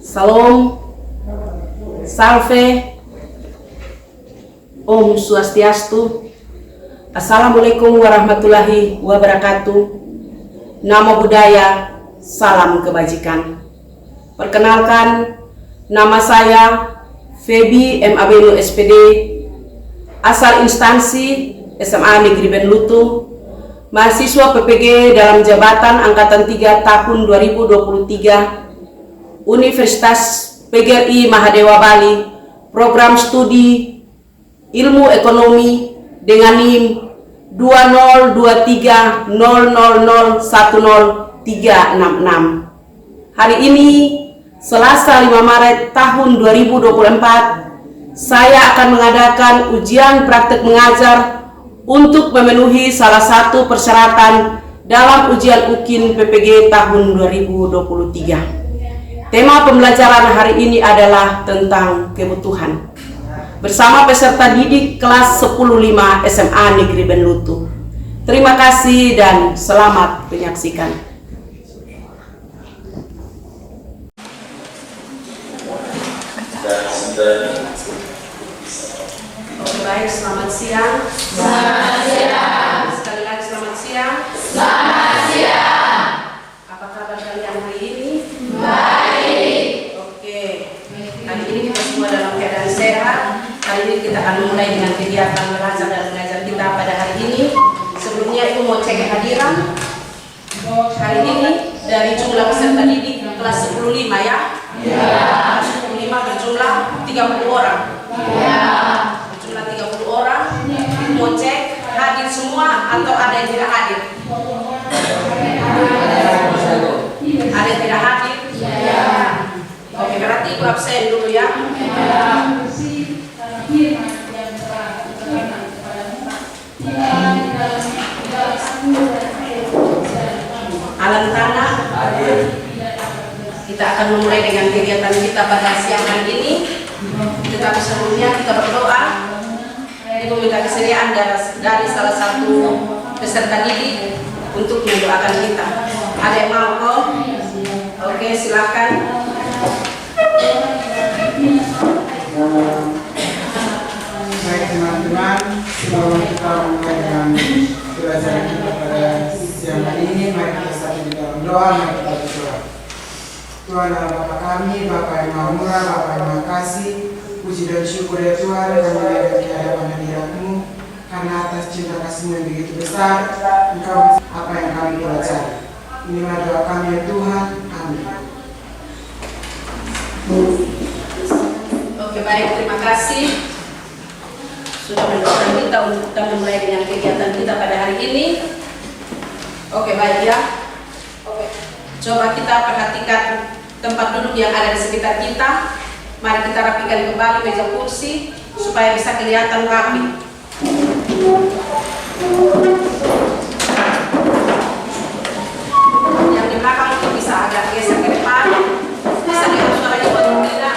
Salam, Salve, Om Swastiastu, Assalamualaikum warahmatullahi wabarakatuh. Namo Buddhaya, salam kebajikan. Perkenalkan, nama saya Febi M. Abeno SPD, asal instansi SMA Negeri Benlutu, mahasiswa PPG dalam jabatan Angkatan 3 tahun 2023, Universitas PGRI Mahadewa Bali, program studi ilmu ekonomi dengan NIM 20230001036. Hari ini, Selasa 5 Maret tahun 2024, saya akan mengadakan ujian praktek mengajar untuk memenuhi salah satu persyaratan dalam ujian UKIN PPG tahun 2023. Tema pembelajaran hari ini adalah tentang kebutuhan. Bersama peserta didik kelas 10-5 SMA Negeri Benlutu. Terima kasih dan selamat menyaksikan. Oke, baik, selamat siang. Selamat siang. Sekali lagi selamat siang. Selamat siang. Apa kabar kalian hari ini? Baik. Oke, hari ini kita semua dalam keadaan sehat. Hari ini kita akan mulai dengan kegiatan belajar dan mengajar kita pada hari ini. Sebelumnya itu mau cek kehadiran. Hari ini dari jumlah peserta didik kelas 10-5 ya? Ya. Kelas 10-5 berjumlah 30 orang. Ya. Berjumlah 30 orang. Itu mau cek hadir semua atau ada yang tidak hadir? Ada yang tidak hadir? Ya. Oke, berarti ibu absen dulu ya. Alam tanah. Kita akan memulai dengan kegiatan kita pada siang hari ini. Tetapi sebelumnya kita berdoa. Ibu minta kesediaan dari salah satu peserta didik untuk mendoakan kita. Ada yang mau kok? Oke, silakan. Baik teman-teman, sebelum kita mulai dengan pelajaran kita pada siang hari ini, mari kita satu di dalam doa, mari kita berdoa. Tuhan adalah Bapa kami, Bapa yang Maha Murah, Bapa yang Maha Kasih. Puji dan syukur ya Tuhan, kami ada di hadapan hadirat-Mu, karena atas cinta kasih-Mu yang begitu besar, Engkau apa yang kami pelajari. Inilah doa kami ya Tuhan, amin. Oke, baik, terima kasih sudah mendoakan kita untuk kita memulai dengan kegiatan kita pada hari ini. Oke, baik ya. Oke, coba kita perhatikan tempat duduk yang ada di sekitar kita. Mari kita rapikan kembali meja kursi supaya bisa kelihatan rapi. Yang di belakang itu bisa agak geser ke depan. Bisa dengar suaranya atau tidak?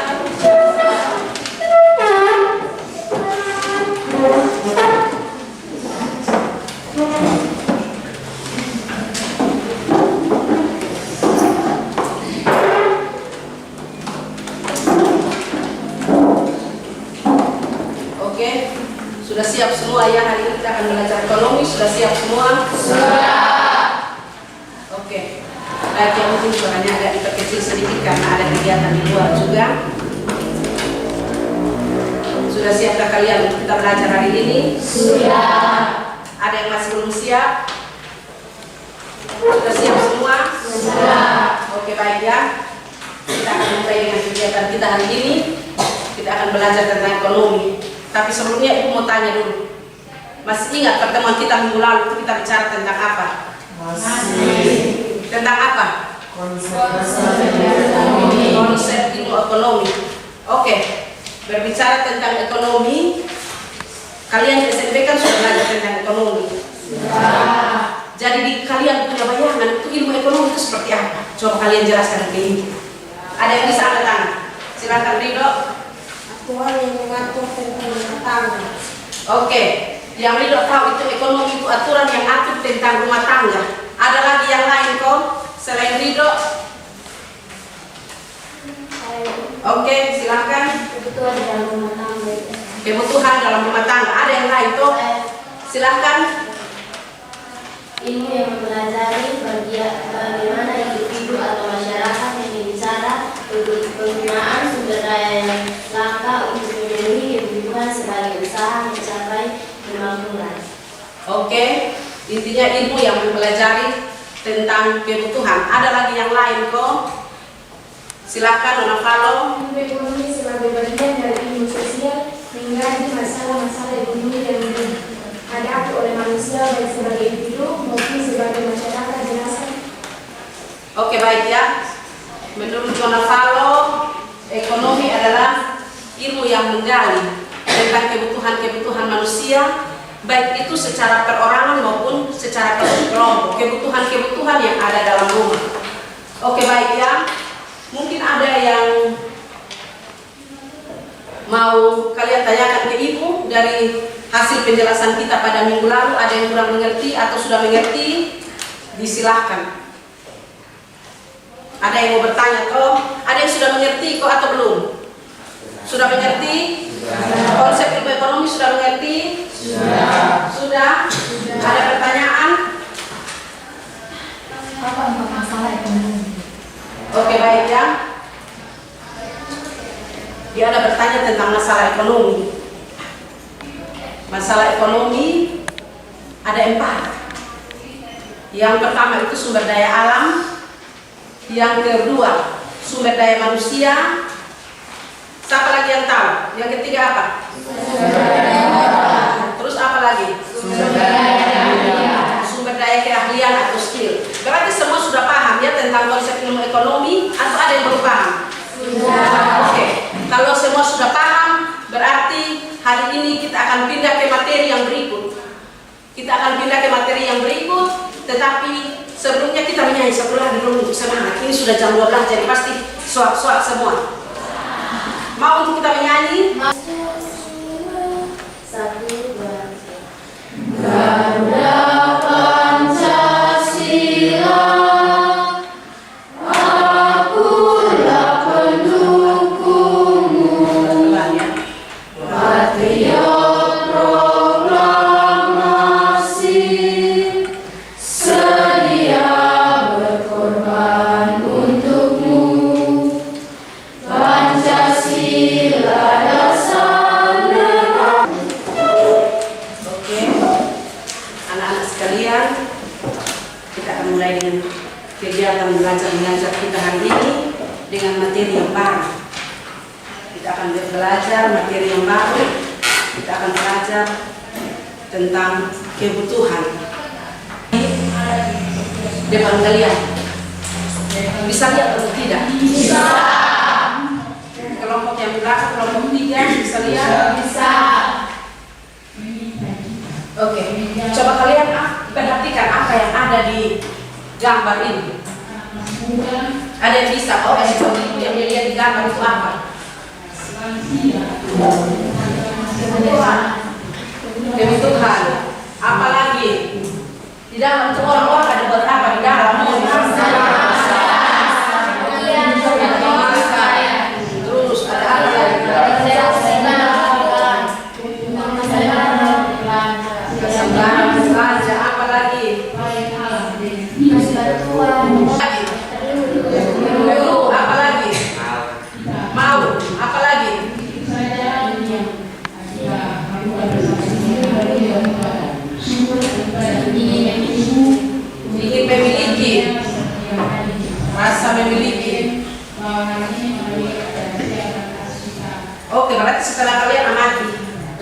Oke, sudah siap semua ya. Hari ini kita akan belajar ekonomi. Sudah siap semua? Sudah. Oke. Baik, yang mungkin suaranya agak diperkecil sedikit karena ada kegiatan di luar juga. Sudah siapkah kalian untuk kita belajar hari ini? Sudah. Ada yang masih belum siap? Sudah siap semua? Sudah. Oke, baik ya. Kita akan mulai dengan kegiatan kita hari ini. Kita akan belajar tentang ekonomi. Tapi sebelumnya ibu mau tanya dulu. Masih ingat pertemuan kita minggu lalu itu kita bicara tentang apa? Masih. Tentang apa? Konsep ilmu ekonomi. Oke. Berbicara tentang ekonomi, kalian di SMP kan sudah belajar tentang ekonomi. Jadi di kalian punya bayangan itu ilmu ekonomi itu seperti apa? Coba kalian jelaskan ke ini. Ada yang bisa angkat tangan? Silakan Ridho. Tuhan yang mengatur tentang rumah tangga. Oke, yang Ridho tahu itu ekonomi itu aturan yang atur tentang rumah tangga. Ada lagi yang lain kok selain Ridho? Saya Oke, silakan. Kebutuhan dalam rumah tangga. Kebutuhan dalam rumah tangga. Ada yang lain tuh? Silakan. Ilmu yang mempelajari bagaimana individu atau masyarakat yang bicara penggunaan sumber daya yang langka untuk memenuhi kebutuhan sebagai usaha mencapai kemakmuran. Oke, intinya ilmu yang mempelajari tentang kebutuhan. Ada lagi yang lain kok? Silakan Nona Valo. Ilmu ekonomi sebagai bagian dari ilmu sosial mengkaji masalah-masalah ekonomi yang dihadapi oleh manusia baik sebagai individu maupun sebagai masyarakat dewasa. Oke, baik ya. Menurut Nona Valo, ekonomi adalah ilmu yang menggali tentang kebutuhan-kebutuhan manusia, baik itu secara perorangan maupun secara kelompok, kebutuhan-kebutuhan yang ada dalam rumah. Oke, baik ya. Mungkin ada yang mau kalian tanyakan ke Ibu dari hasil penjelasan kita pada minggu lalu. Ada yang kurang mengerti atau sudah mengerti? Disilahkan. Ada yang mau bertanya toh? Ada yang sudah mengerti kok atau belum? Sudah mengerti? Konsep ilmu ekonomi sudah mengerti? Sudah? Ada pertanyaan? Apa masalah ekonomi? Oke, baik ya. Dia ada bertanya tentang masalah ekonomi. Masalah ekonomi ada 4. Yang pertama itu sumber daya alam. Yang kedua sumber daya manusia. Siapa lagi yang tahu? Yang ketiga apa? Terus apa lagi? Sumber daya keahlian atau skill. Berarti semua sudah paham ya tentang konsep ilmu ekonomi atau ada yang belum paham? Oke. Kalau semua sudah paham, berarti hari ini kita akan pindah ke materi yang berikut. Kita akan pindah ke materi yang berikut, tetapi sebelumnya kita menyanyi sekolah dulu untuk semangat. Ini sudah jam 12 jadi pasti soak-soak semua. Mau untuk kita menyanyi? Satu, dua, tiga. Ganda Pancasila, akulah pendukungmu, patriot proklamasi, sedia berkorban untukmu. Pancasila dasar negara. Oke, anak-anak sekalian, kita akan mulai dengan kegiatan belajar mengajar kita hari ini dengan materi yang baru. Kita akan belajar materi yang baru. Kita akan belajar tentang kebutuhan. Depan kalian, bisa lihat atau tidak? Bisa. Kelompok yang belakang, kelompok 3 bisa lihat? Bisa. Oke, coba kalian perhatikan apa yang ada di gambar ini. Ada yang bisa? Oh, yang dilihat di gambar itu apa? Kebutuhan. Apa lagi? Di dalam itu orang-orang ada berapa di dalam? Terus ada apa lagi? Kesembahan belanja, apa lagi? Dulu, apa lagi? Mau, apa lagi? Ingin memiliki, rasa memiliki. Oke, berarti setelah kalian amati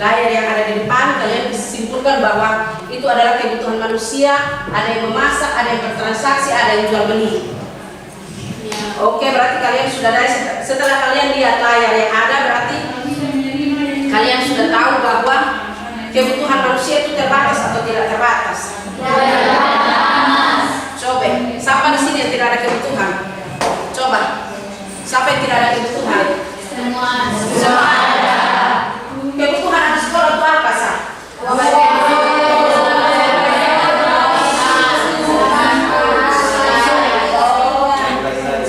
layar yang ada di depan, kalian bisa simpulkan bahwa itu adalah kebutuhan manusia. Ada yang memasak, ada yang bertransaksi, ada yang jual beli. Oke, berarti kalian sudah dari setelah kalian lihat layar yang ada, berarti kalian sudah tahu bahwa kebutuhan manusia itu terbatas atau tidak terbatas. Coba, siapa di sini yang tidak ada kebutuhan? Coba, siapa yang tidak ada kebutuhan? Semua ada. Kebutuhan anak sekolah itu apa sah?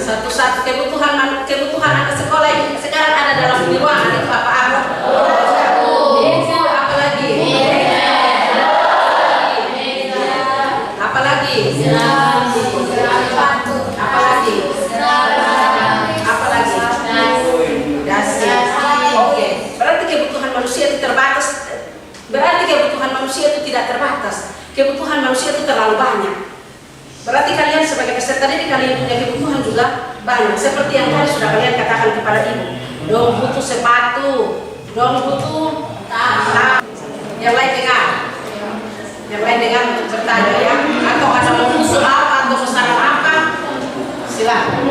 Satu-satu kebutuhan anak sekolah ini manusia itu terlalu banyak. Berarti kalian sebagai peserta didik kalian punya kebutuhan juga banyak. Seperti yang tadi sudah kalian katakan kepada ibu, dong butuh sepatu, dong butuh tas. Yang lain dengar untuk bertanya ya, atau ada mau usul apa atau saran apa, silakan.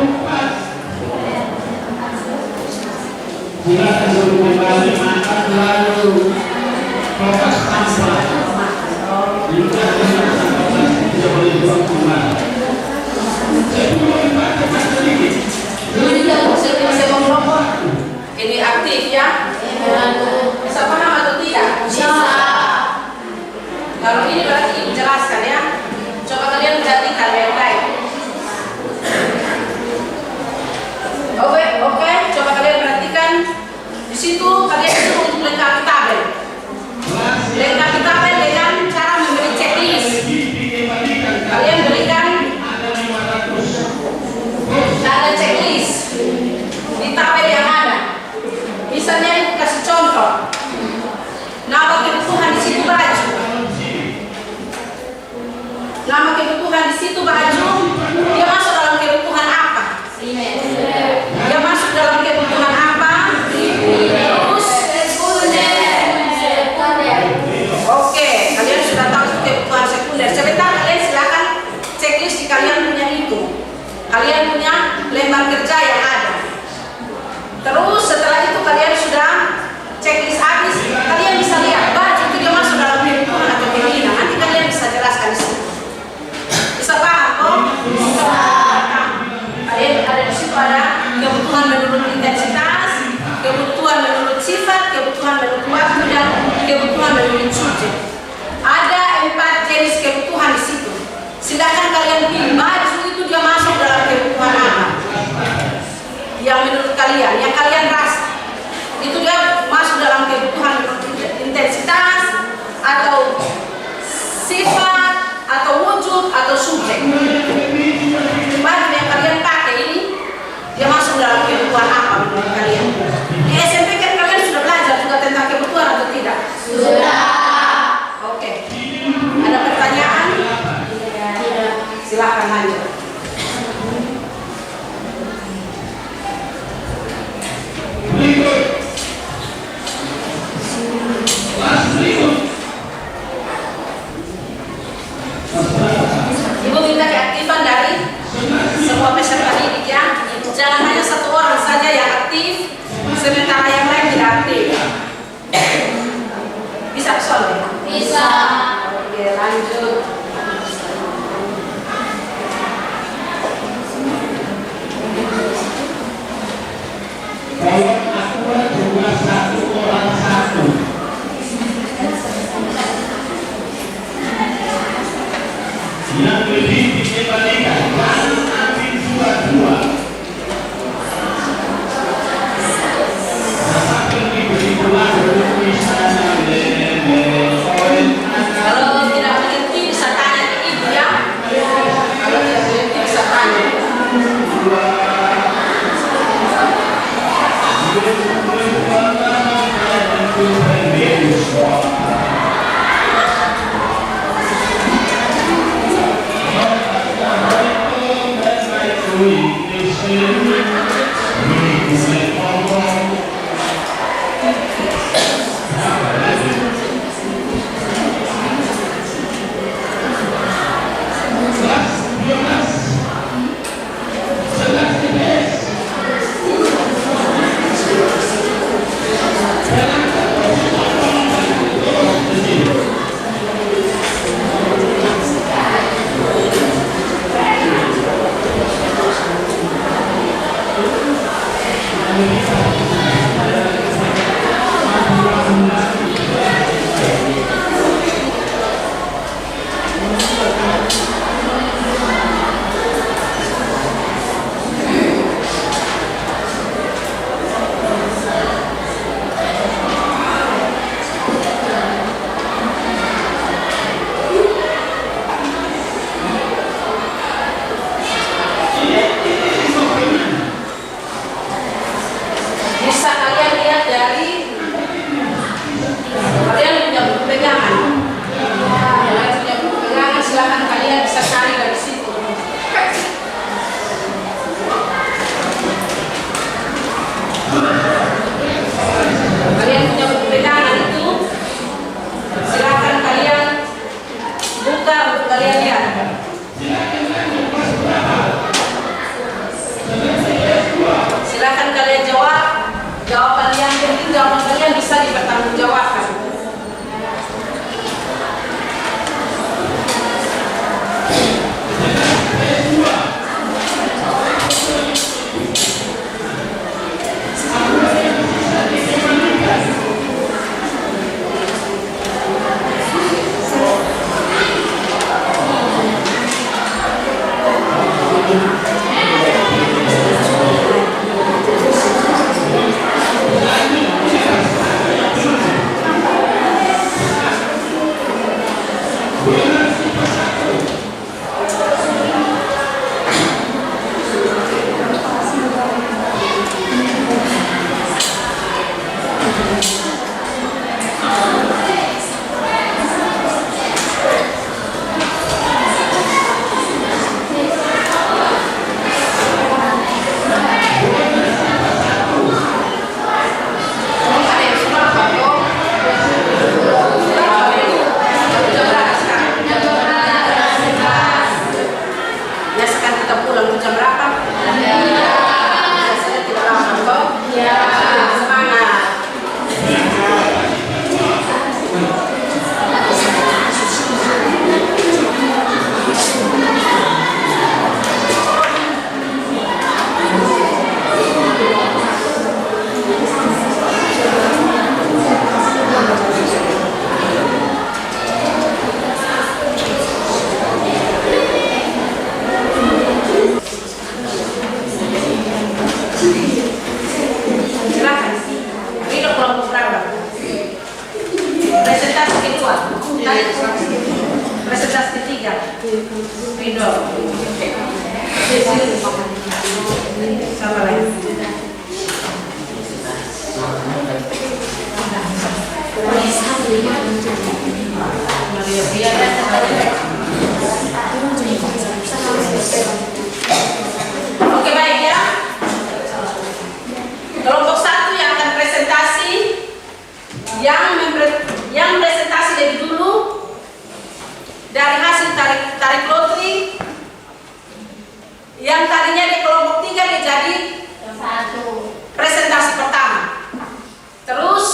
Dulu juga saya ngomong ini aktif ya. Bisa paham atau tidak? Bisa. Kalau ini berarti ibu jelaskan ya. Coba kalian perhatikan baik-baik. Oke, coba kalian perhatikan. Di situ kalian disuruh untuk lengkapi tabel. Lengkapi tabel dengan cara memberi checklist. Kalian berikan ada checklist di tabel yang ada. Misalnya ibu kasih contoh. Nama kebutuhan di situ baju. Nama kebutuhan di situ baju. Dia masuk dalam kebutuhan apa? Dia masuk dalam kebutuhan apa? Terus oke, kalian sudah tahu kebutuhan sekunder. Sebentar kalian silakan checklist di kalian punya itu. Kalian punya lembar kerja yang ada. Terus setelah itu kalian sudah checklist habis, kalian bisa lihat baju itu dia masuk dalam kebutuhan atau keinginan. Nanti kalian bisa jelaskan di situ. Bisa paham kok? Bisa. Kalian ada di situ ada kebutuhan menurut intensitas, kebutuhan menurut sifat, kebutuhan menurut waktu, dan kebutuhan menurut subjek. Ada 4 jenis kebutuhan di situ. Silakan kalian pilih baju itu dia masuk dalam kebutuhan apa? Yang menurut kalian, yang kalian rasa itu dia masuk dalam kebutuhan intensitas atau sifat atau wujud atau subjek. Baju yang kalian pakai ini dia masuk dalam kebutuhan apa menurut kalian? Di SMP kan kalian sudah belajar juga tentang kebutuhan atau tidak? Sudah. Oke. Ada pertanyaan? Tidak. Silakan lanjut. Ibu minta keaktifan dari semua peserta didik ya. Jangan hanya satu orang saja yang aktif, sementara yang lain tidak aktif. Bisa soalnya? Bisa. Oke, lanjut. Yang lebih dikembalikan nanti dua-dua akan diberi pulang misalnya Kalau tidak mengerti bisa tanya ke ibu ya. Kalau tidak mengerti bisa tanya. Oke, baik ya. Kelompok 1 yang akan presentasi, yang presentasi dari dulu dari hasil tarik lotre yang tadinya di kelompok 3 dia jadi presentasi pertama. Terus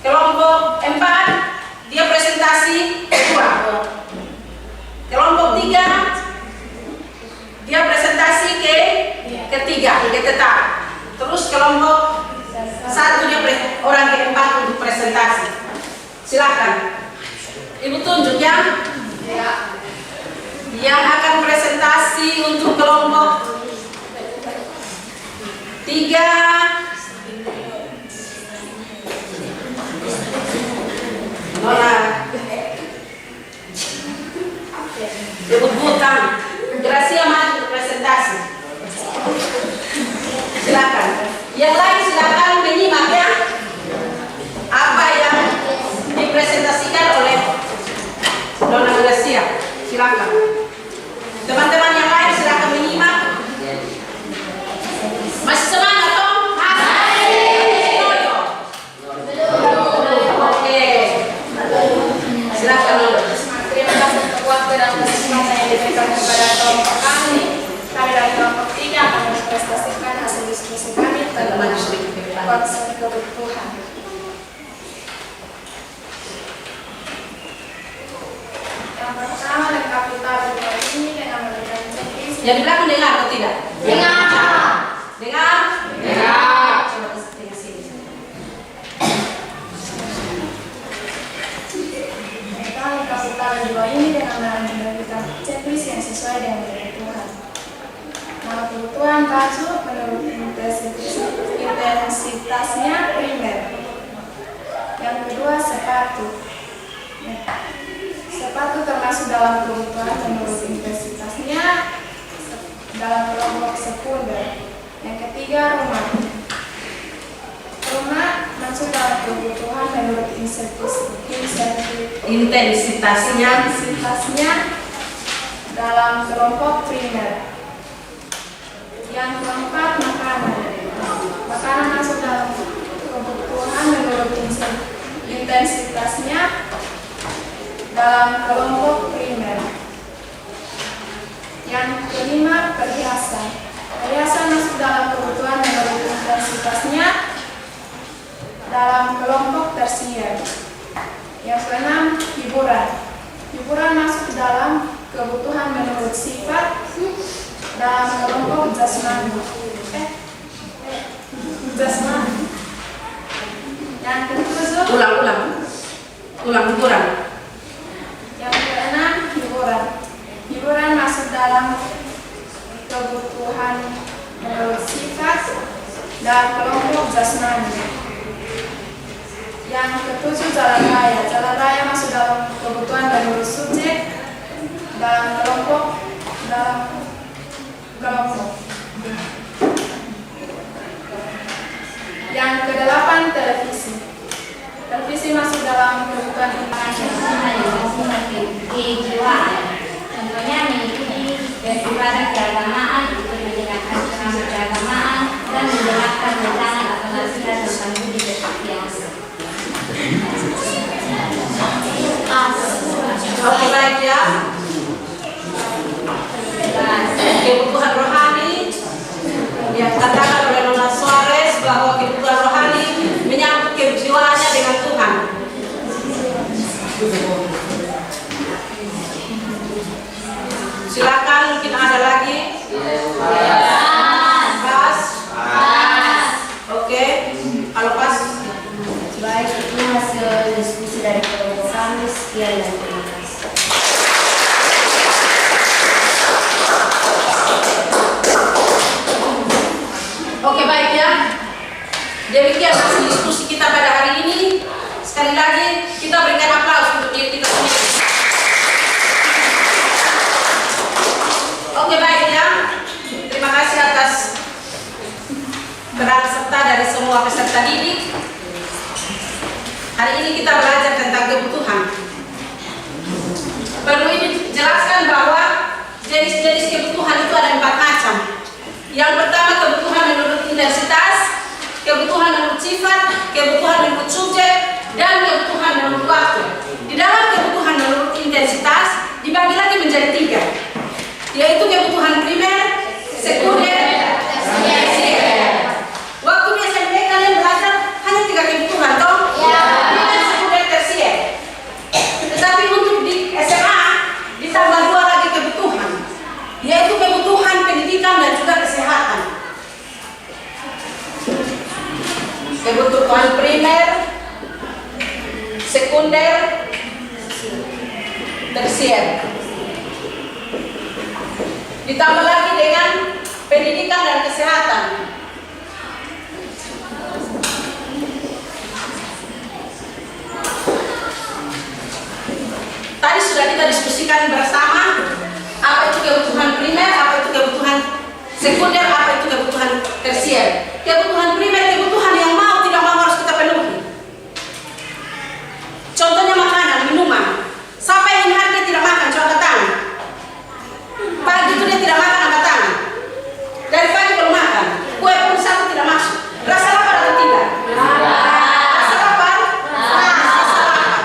kelompok 4 dia presentasi kedua. Kelompok 3 dia presentasi ketiga, tetap. Terus kelompok 1 dia orang keempat untuk presentasi. Silakan. Ibu tunjuk ya. Yang akan presentasi untuk kelompok 3 Nona. Debut-debutan. Gracia maju untuk presentasi. Silakan. Yang lain silakan menyimak ya apa yang dipresentasikan oleh Dona Gracia. Silakan. Teman-teman yang lain silakan menyimak. Masih semangat toh? Masih. Oke. Silakan. Terima kasih untuk waktu dan kesempatan yang diberikan kepada kelompok kami. Kami dari kelompok 3 akan mempresentasikan hasil diskusi kami tentang konsep kebutuhan. Yang pertama, lengkapi tabel ini dengan memberikan checklist. Yang di belakang dengar atau tidak? Dengar. Dengar? Dengar. Coba ke sini. Lengkapi tabel di bawah ini dengan memberikan checklist yang sesuai dengan kebutuhan. Nama kebutuhan kasus menurut intensitasnya primer. Yang kedua, sepatu. Sepatu termasuk dalam kebutuhan menurut intensitasnya dalam kelompok sekunder. Yang ketiga, rumah. Rumah masuk dalam kebutuhan menurut intensitasnya dalam kelompok primer. Yang keempat, makanan. Makanan masuk dalam kebutuhan menurut intensitasnya dalam kelompok primer. Yang kelima, perhiasan. Perhiasan masuk dalam kebutuhan menurut intensitasnya dalam kelompok tersier. Yang keenam, hiburan. Hiburan masuk dalam kebutuhan menurut sifat dalam kelompok jasmani. Yang ketujuh, ulang. yang keenam, hiburan. Hiburan masuk dalam kebutuhan menurut sifat dalam kelompok jasmani. Yang ketujuh, jalan raya. Jalan raya masuk dalam kebutuhan menurut subjek dalam kelompok. Yang kedelapan, televisi. Televisi masuk dalam kebutuhan kejiwaan. Contohnya mengikuti beribadah keagamaan, ikut mendengarkan ceramah keagamaan, dan mendengarkan rencangan atau nasihat tentang budi pekerti yang Oke, baik ya. Kebutuhan rohani yang katakan oleh Nona Suarez bahwa kebutuhan rohani menyangkut kejiwaannya dengan Tuhan. Silakan, mungkin ada lagi. Pas. Oke, kalau pas. baik, itu hasil diskusi dari kelompok kami. Sekian dan terima kasih. Oke, baik ya. Demikian hasil diskusi kita pada hari ini. Sekali lagi kita berikan aplaus untuk diri kita sendiri. Oke, baik ya. Terima kasih atas peran serta dari semua peserta didik. Hari ini kita belajar tentang kebutuhan. Perlu dijelaskan bahwa jenis-jenis kebutuhan itu ada 4 macam. Yang pertama, kebutuhan menurut intensitas, kebutuhan menurut sifat, kebutuhan menurut subjek, dan kebutuhan menurut waktu. Di dalam kebutuhan menurut intensitas dibagi lagi menjadi 3, yaitu kebutuhan primer, sekunder, tersier. Waktu di SMP kalian belajar hanya 3 kebutuhan, toh? Primer, sekunder, tersier. Tetapi untuk di SMA ditambah 2 lagi kebutuhan, yaitu kebutuhan pendidikan dan juga kesehatan. Kebutuhan primer, sekunder, tersier. Ditambah lagi dengan pendidikan dan kesehatan. Tadi sudah kita diskusikan bersama apa itu kebutuhan primer, apa itu kebutuhan sekunder, apa itu kebutuhan tersier. Kebutuhan primer, kebutuhan yang mau tidak mau harus kita penuhi. Contohnya makanan, minuman. Siapa yang hari dia tidak makan, coba angkat tangan. Pagi itu dia tidak makan, angkat tangan. Dari pagi belum makan, kue pun satu tidak masuk. Rasa lapar atau tidak? Rasa lapar? Rasa lapar.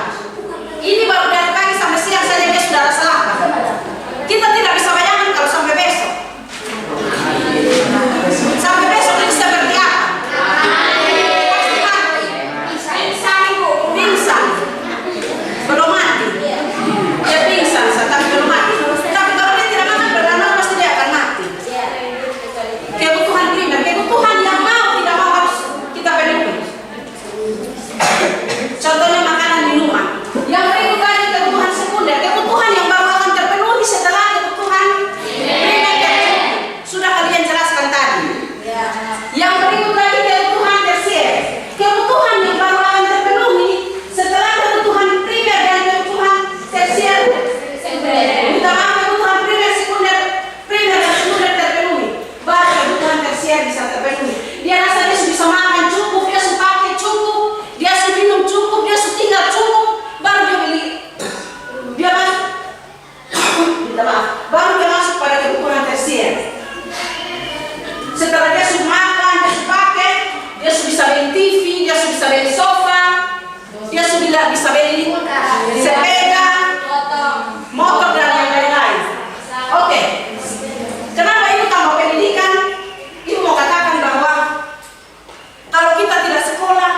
Ini baru dari pagi sampai siang saja dia sudah rasa lapar. Kita tidak bisa bayangkan kalau sampai besok. Sampai besok ini seperti apa? Pingsan. Belum mati. Dia pingsan, tapi belum mati. Tapi kalau dia tidak makan berdana pasti dia akan mati. Kebutuhan primer, kebutuhan yang mau tidak mau harus kita penuhi. Contohnya makanan, minuman. Yang berikut lagi kebutuhan sekunder, kebutuhan yang baru akan terpenuhi setelah kebutuhan primer terpenuhi. Sudah kalian jelaskan tadi. Yang berikut lagi kebutuhan tersier, kebutuhan yang baru akan terpenuhi setelah kebutuhan primer dan kebutuhan tersier. Minta maaf, kebutuhan primer dan sekunder terpenuhi, baru kebutuhan tersier bisa terpenuhi. Dia rasa dia sudah bisa makan cukup, dia sudah pakai cukup, dia sudah minum cukup, dia sudah tinggal cukup, baru dia beli, dia masuk. Minta maaf, baru dia masuk pada kebutuhan tersier. Setelah dia sudah makan, dia sudah pakai, dia sudah bisa beli TV, dia sudah bisa beli sofa, dia sudah bisa beli sepeda, motor dan yang lain-lain. Oke. Kenapa ini tambah pendidikan? Ibu mau katakan bahwa kalau kita tidak sekolah,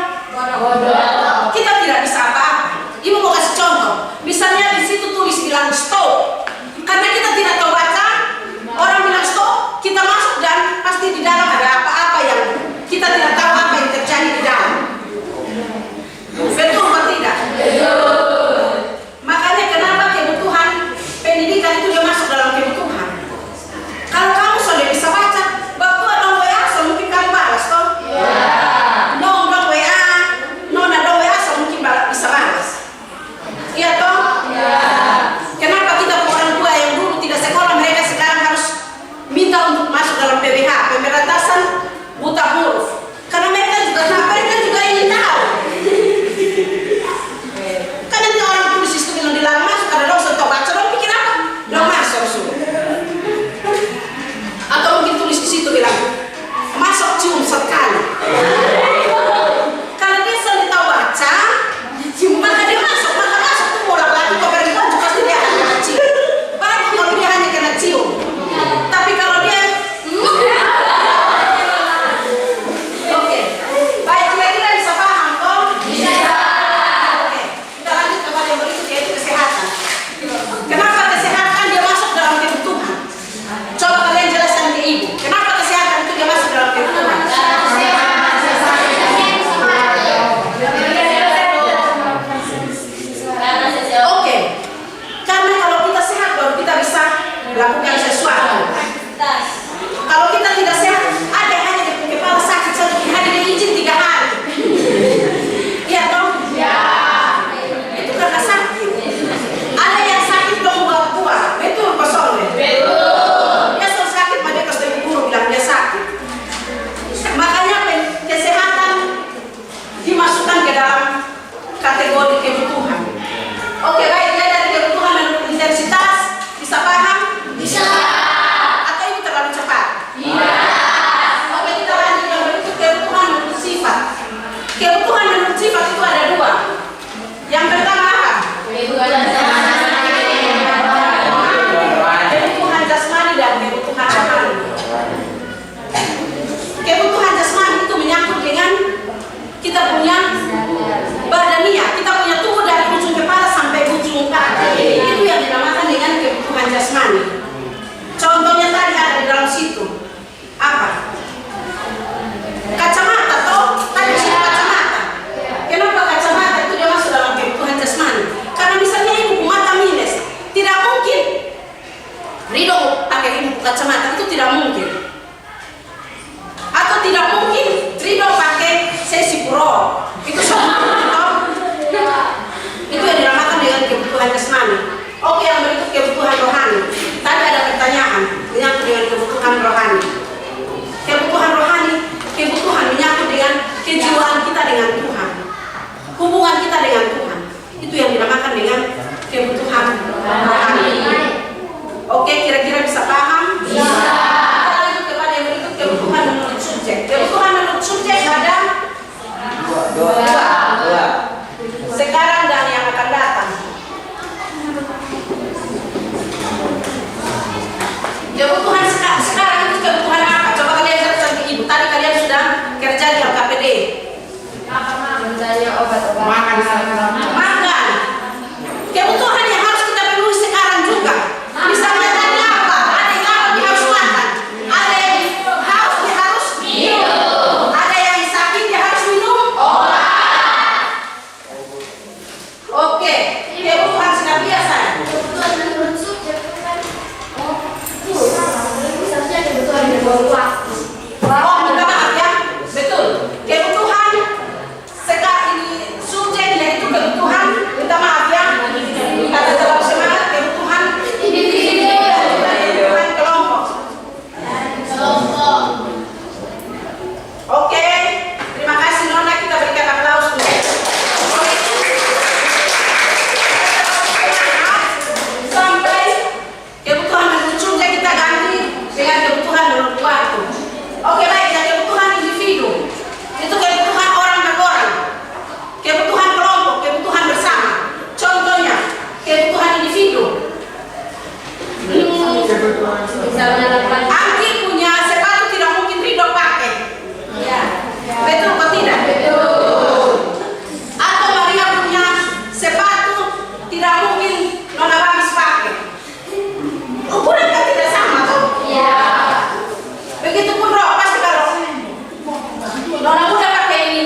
kita tidak bisa apa-apa. Ibu mau kasih contoh. Misalnya di situ tulis bilang stop, karena lakukan sesuatu. Kalau kita tidak sehat, ada hanya di kepala sakit 1 hari dia izin 3 hari. Iya toh? Ya. Itu karena sakit. Ada yang sakit dong buah-buah, betul Pak Soleh? Betul. Dia sudah sakit, mereka sudah guru bilang dia sakit. Makanya kesehatan dimasukkan ke dalam kategori kebutuhan. Oke, baik, dia dari kebutuhan menurut intensitas, bisa paham? Bisa. Atau ini terlalu cepat? Iya. Oke, kita lanjut yang berikut, kebutuhan menurut sifat. Kebutuhan menurut sifat itu ada 2. Yang pertama apa? Kebutuhan jasmani dan kebutuhan rohani. Kebutuhan jasmani itu menyangkut dengan kita punya badania, kita punya tubuh dari ujung kepala sampai ujung kaki. Itu yang dinamakan dengan kebutuhan jasmani. Contohnya tadi ada di dalam situ. Apa? Kacamata toh? Tadi situ kacamata. Kenapa kacamata itu dia masuk dalam kebutuhan jasmani? Karena misalnya ibu mata minus, tidak mungkin Ridho pakai ibu kacamata, itu tidak mungkin. Atau tidak mungkin Ridho pakai sesi pro. Itu sama. Itu yang dinamakan dengan kebutuhan jasmani. Oke, yang berikut kebutuhan rohani. Tadi ada pertanyaan menyangkut dengan kebutuhan rohani. Kebutuhan rohani, kebutuhan menyangkut dengan kejiwaan kita dengan Tuhan, hubungan kita dengan Tuhan. Itu yang dinamakan dengan kebutuhan rohani. Oke, kira-kira bisa paham? Bisa. Kita lanjut kepada yang berikut, kebutuhan menurut subjek. Kebutuhan menurut subjek ada 2. Sekarang dan yang akan datang. Kebutuhan sekarang itu kebutuhan apa? Coba kalian jelaskan ke ibu. Tadi kalian sudah kerja di LKPD. Makan sana. Makan. Kebutuhan yang harus kita penuhi sekarang juga. Misalnya tadi apa? Ada yang apa dia harus makan. Ada yang haus dia harus minum. Ada yang sakit dia harus minum obat. Oke, kebutuhan sudah biasa. Kebutuhan menurut subjek kan seharusnya kebutuhan berbau waktu. Oh, minta maaf ya. Betul. Kebutuhan sekarang ini subjek yaitu kebutuhan, minta maaf ya. Kata dalam semangat kebutuhan individu, kebutuhan kelompok. Oke, terima kasih Nona, kita berikan aplaus dulu. Sampai kebutuhan menurut subjek kita ganti dengan kebutuhan menurut waktu. Oke, baik, dan kebutuhan individu itu kebutuhan orang per orang, kebutuhan kelompok, kebutuhan bersama. Contohnya kebutuhan individu. Anggi punya sepatu tidak mungkin Ridho pakai. Ya. Betul atau tidak? Betul. Atau Maria punya sepatu tidak mungkin Nona Bamis pakai. Ukuran kan tidak sama tuh. Iya. Begitupun rok, pasti kalau Nona muda pakai ini,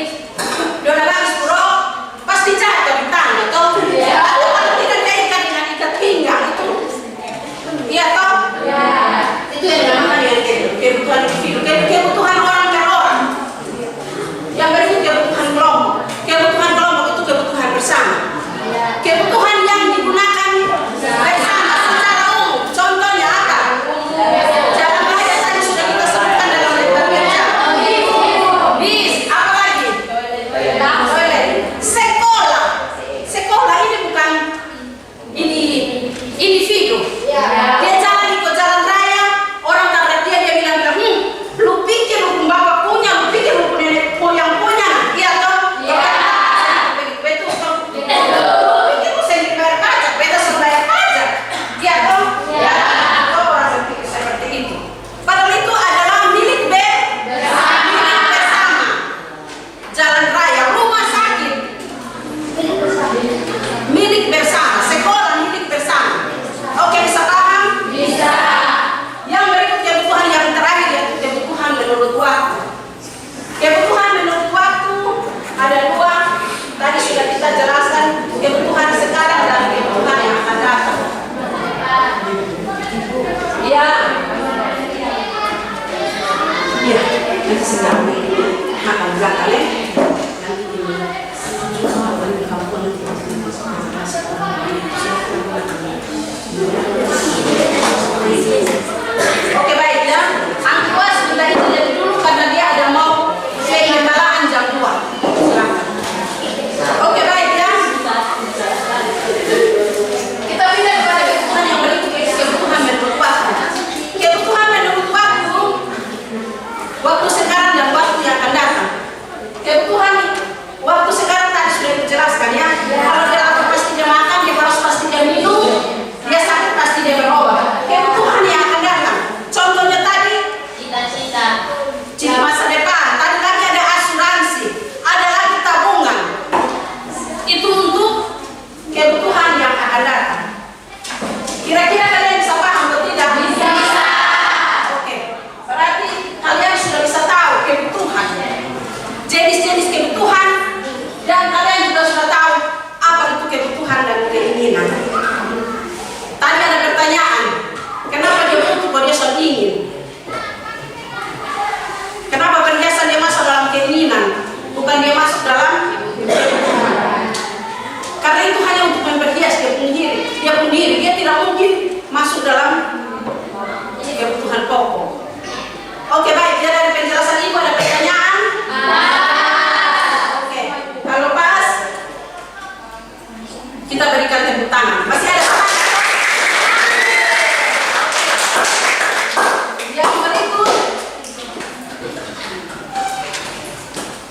Nona Bamis rok pasti jatuh di tangan toh. Iya. Atau kalau tidak dia ikat dengan ikat pinggang itu. Iya toh? Iya. Itu yang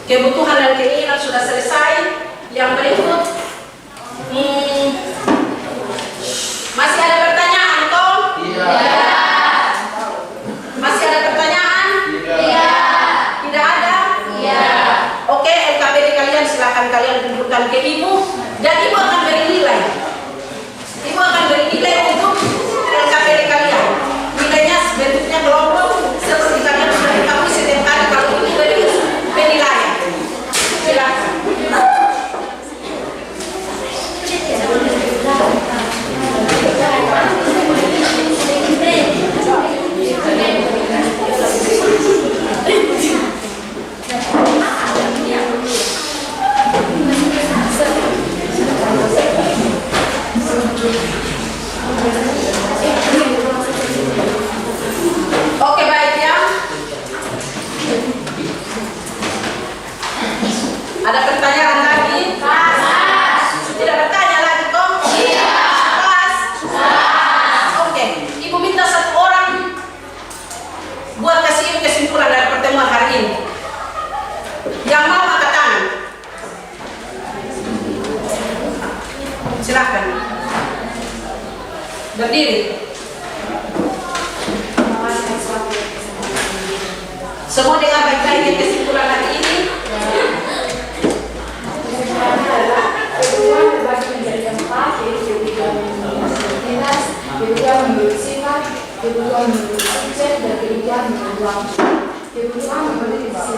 kebutuhan dan keinginan sudah selesai. Yang berikut, masih ada pertanyaan toh? Iya. Masih ada pertanyaan? Iya. Tidak ada? Iya. Oke, LKPD kalian silakan kalian kumpulkan ke ibu dan ibu akan beri nilai. Ibu akan beri nilai untuk LKPD kalian. Nilainya bentuknya kelompok seperti kalian sudah diketahui setiap kali kalau ibu beri penilaian. Silakan. Oke, baik ya. Ada pertanyaan lagi? Tidak bertanya lagi kok? Iya. Pas? Oke, ibu minta satu orang buat kasih ibu kesimpulan dari pertemuan hari ini. Yang mau angkat tangan. Silakan. Berdiri. Semua dengar baik-baik kesimpulan hari ini. Kesimpulannya adalah kebutuhan terbagi menjadi 4, yaitu kebutuhan menurut identitas, kebutuhan menurut sifat, kebutuhan menurut subjek, dan kebutuhan menurut waktu. Kebutuhan menurut identitas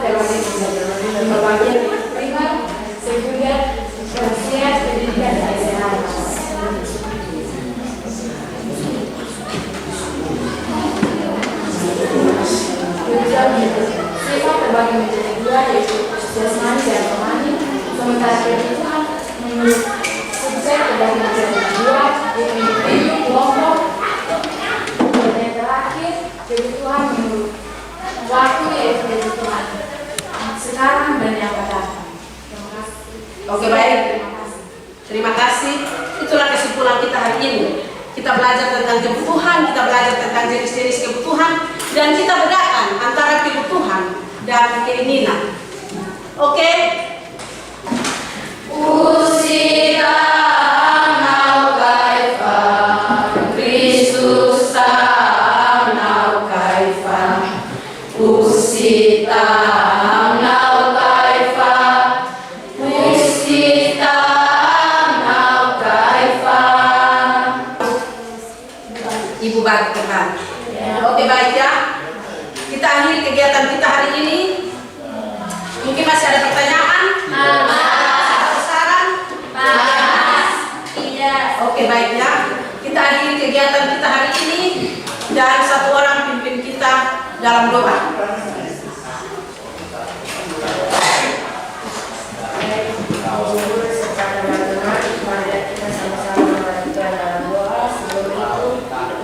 terbagi menjadi pembagian primer, sekunder, tersier, pendidikan, dan kesehatan. Kebutuhan menurut sifat terbagi menjadi 2, yaitu jasmani dan rohani. Sementara kebutuhan menurut subjek terbagi menjadi 2, yaitu individu, kelompok. Dan yang terakhir, kebutuhan menurut waktu, yaitu kebutuhan sekarang dan yang akan datang. Terima kasih. Oke, baik. Terima kasih. Terima kasih. Itulah kesimpulan kita hari ini. Kita belajar tentang kebutuhan, kita belajar tentang jenis-jenis kebutuhan, dan kita bedakan antara kebutuhan dan keinginan. Oke? Ibu bagi Tuhan. Oke, baik ya. Kita akhiri kegiatan kita hari ini. Mungkin masih ada pertanyaan? Ada saran? Oke, baik ya. Kita akhiri kegiatan kita hari ini dan satu orang pimpin kita dalam doa.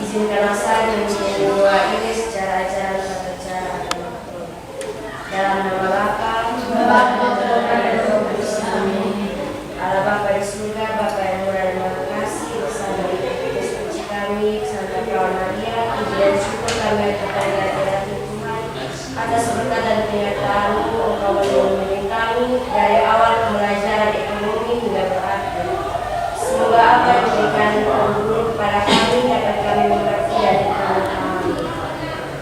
Izinkanlah saya menyanyi doa ini secara ajaran tata cara dalam nama Bapa, dan Roh Kudus. Amin. Allah Bapa di surga, Bapa yang murah dan maha kasih, bersama Kristus suci kami, Santa Kawan Maria, puji dan syukur kami kepada hadirat Tuhan atas berkat dan penyertaan-Mu. Engkau melindungi kami dari awal pembelajaran ekonomi hingga berakhir. Semoga apa yang diberikan Tuhan Guru kepada kami dapat kami mengerti dan dipahami.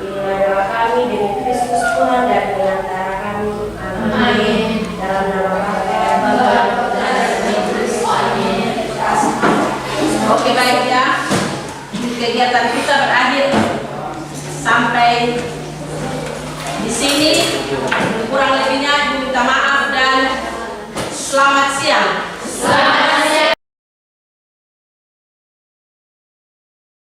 Inilah doa kami demi Kristus Tuhan dan pengantara kami. Amin. Dalam nama Bapa, Putra, dan Roh Kudus. Amin. Oke, baik ya. Kegiatan kita berakhir sampai di sini. Kurang lebihnya